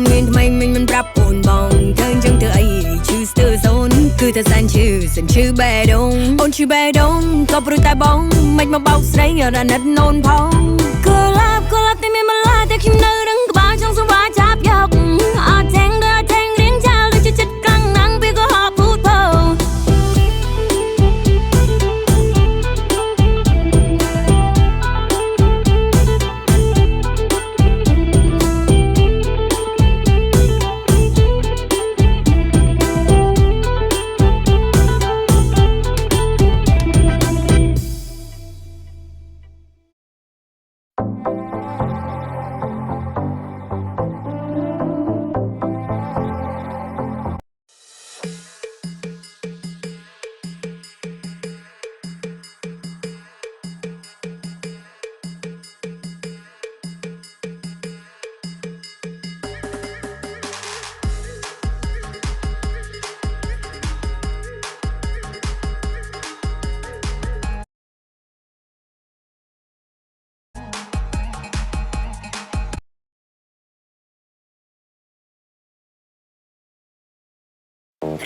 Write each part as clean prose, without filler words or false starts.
មានថ្មីមិញមិនប្រាប់អូនបងធ្វើអញ្ចឹងធ្វើអីឈឺស្ទើរសូនគឺតែសានឈឺបេះដូងអូនឈឺបេះដូងក៏ព្រោះតែបងមិនមកបោកស្រីរ៉ានិតនូនផងកូឡាបតែមានម្លាតែខ្ញុំនៅរឹងក្បាលចង់សង្វាចាប់យកអត់ថែងរៀងចាល់ដូចចិត្តកាំងណាំងពេលក៏ហប់ពូតពោ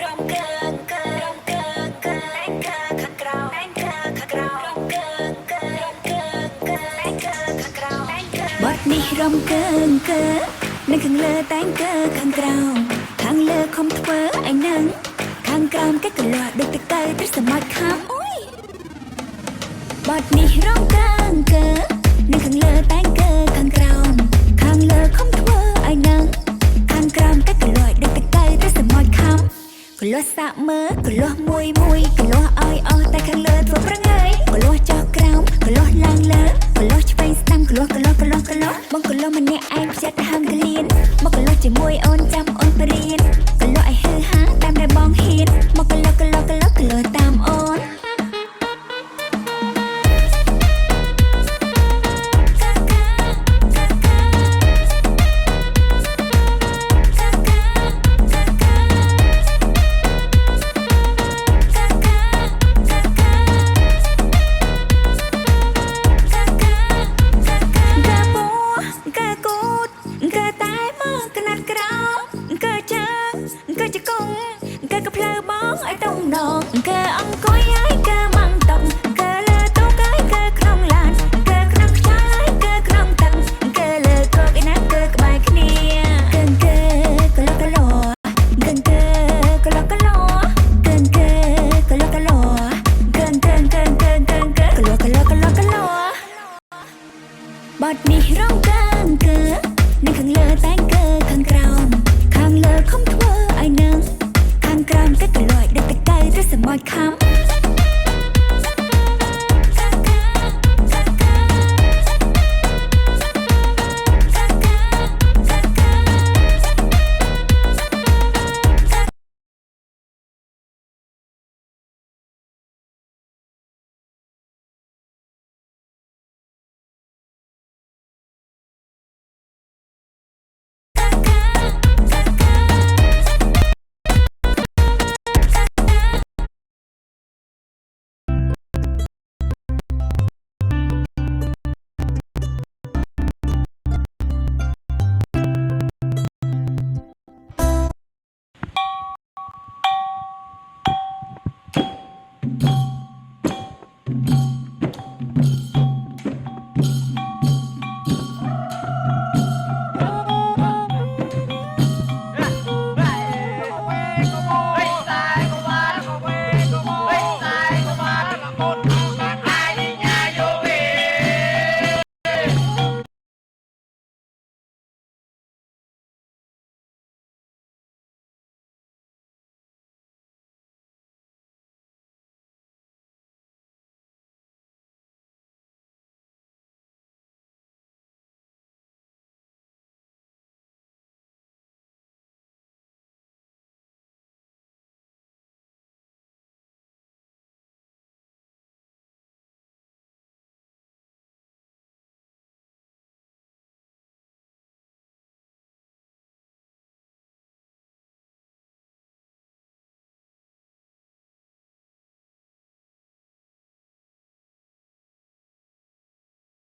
រំកើខាងក្រៅបាត់នេះរំកើនៅខាងលើតែងកើខាងក្រៅខាងលើខំធ្វើឯនឹងខាងក្រោមគេកលាស់ដូចទឹកទៅត្រឹសមត់ខាំអូយបាត់នេះរំកើនៅខាងលើតែងកើខាងក្រោមខាងលើខំធ្វើឯនឹងខាងក្រោមគេកលាស់ដូចទឹកទៅត្រឹសមត់ខាំកលាស់សាក់មើកលាស់មួយកលាស់ឲ្យអស់តែខាងលើធ្វើប្រងើយកលាស់ចោះក្រោមកលាស់ឡើងលើកលាស់ឆ្វេងស្ដាំកលាស់បងកលាស់ម្នាក់ឯងផ្ចិតហាងកលៀនមកកលាស់ជាមួយអូនចាំអូនបរៀនកលាស់ឲ្យហឺហាតាមដែលបងហ៊ានមកកលាស់តាមអូនកែអង្គ